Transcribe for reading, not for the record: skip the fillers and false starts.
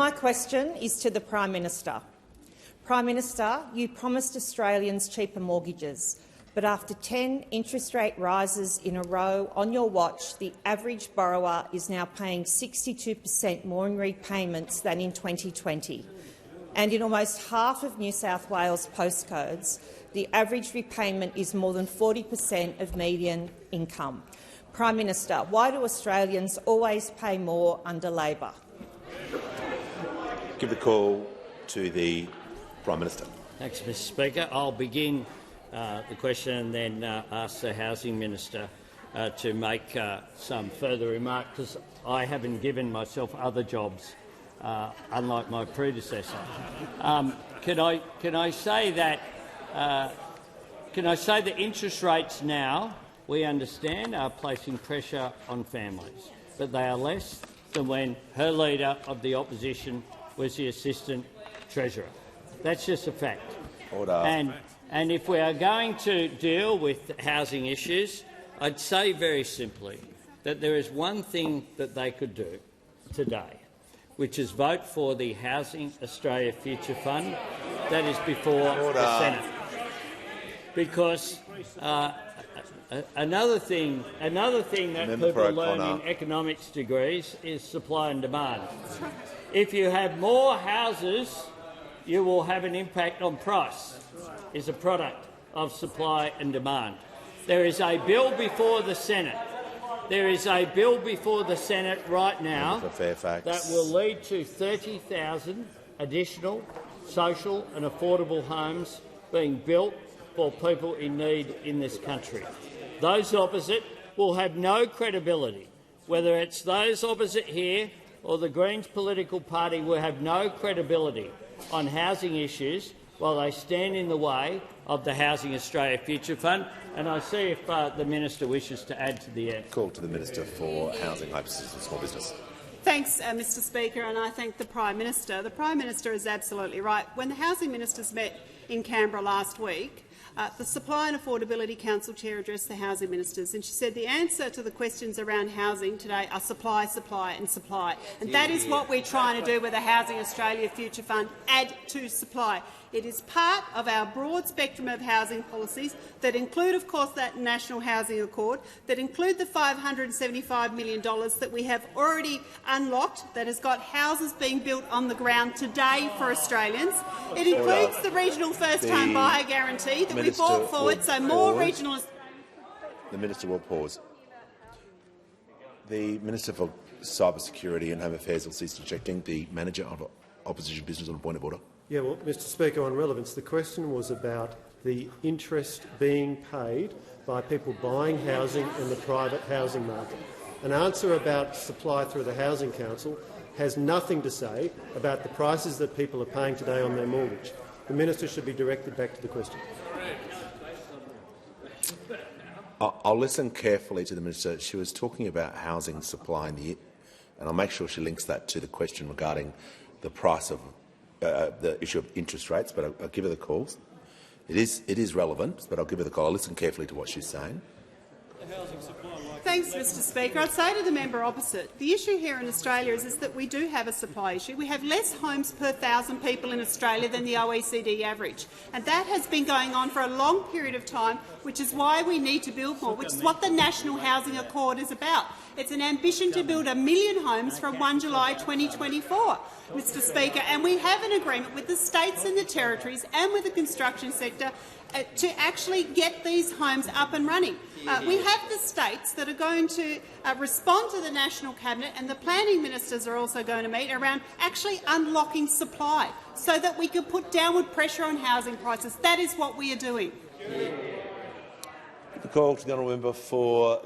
My question is to the Prime Minister. Prime Minister, you promised Australians cheaper mortgages, but after 10 interest rate rises in a row on your watch, the average borrower is now paying 62% more in repayments than in 2020. And in almost half of New South Wales postcodes, the average repayment is more than 40% of median income. Prime Minister, why do Australians always pay more under Labor? Give the call to the Prime Minister. Thanks, Mr Speaker. I'll begin the question and then ask the Housing Minister to make some further remark, because I haven't given myself other jobs, unlike my predecessor. Can I say that interest rates now, we understand, are placing pressure on families, but they are less than when her leader of the opposition was the Assistant Treasurer. That's just a fact. Order. And if we are going to deal with housing issues, I'd say very simply that there is one thing that they could do today, which is vote for the Housing Australia Future Fund that is before the Senate. Because another thing that people learn in economics degrees is supply and demand. If you have more houses, you will have an impact on price. Is a product of supply and demand. There is a bill before the Senate. There is a bill before the Senate right now that will lead to 30,000 additional social and affordable homes being built for people in need in this country. Those opposite will have no credibility. Whether it's those opposite here or the Greens political party will have no credibility on housing issues while they stand in the way of the Housing Australia Future Fund. And I see if the Minister wishes to add to the end. Call to the Minister for Housing, Home Assistance and Small Business. Thanks, Mr Speaker, and I thank the Prime Minister. The Prime Minister is absolutely right. When the Housing Ministers met in Canberra last week, the Supply and Affordability Council Chair addressed the Housing Ministers, and she said the answer to the questions around housing today are supply, supply and supply. And that is what we're trying to do with the Housing Australia Future Fund, add to supply. It is part of our broad spectrum of housing policies that include, of course, that National Housing Accord, that include the $575 million that we have already unlocked, that has got houses being built on the ground today for Australians. It includes the regional first-home buyer guarantee that we brought forward, so more regional. The Minister will pause. The Minister for Cyber Security and Home Affairs will cease interjecting. The Manager of Opposition Business on a point of order. Yeah, well, Mr Speaker, on relevance, the question was about the interest being paid by people buying housing in the private housing market. An answer about supply through the Housing Council has nothing to say about the prices that people are paying today on their mortgage. The Minister should be directed back to the question. I'll listen carefully to the Minister. She was talking about housing supply and I'll make sure she links that to the question regarding the price of the issue of interest rates, but I'll give her the calls. It is relevant, but I'll give her the call. I'll listen carefully to what she's saying. Thanks, Mr Speaker. I'd say to the member opposite, the issue here in Australia is that we do have a supply issue. We have less homes per 1,000 people in Australia than the OECD average, and that has been going on for a long period of time, which is why we need to build more, which is what the National Housing Accord is about. It's an ambition to build 1 million homes from 1 July 2024, Mr Speaker, and we have an agreement with the states and the territories and with the construction sector to actually get these homes up and running. We have the states that are going to respond to the National Cabinet, and the planning ministers are also going to meet around actually unlocking supply so that we can put downward pressure on housing prices. That is what we are doing. The call to the honourable member for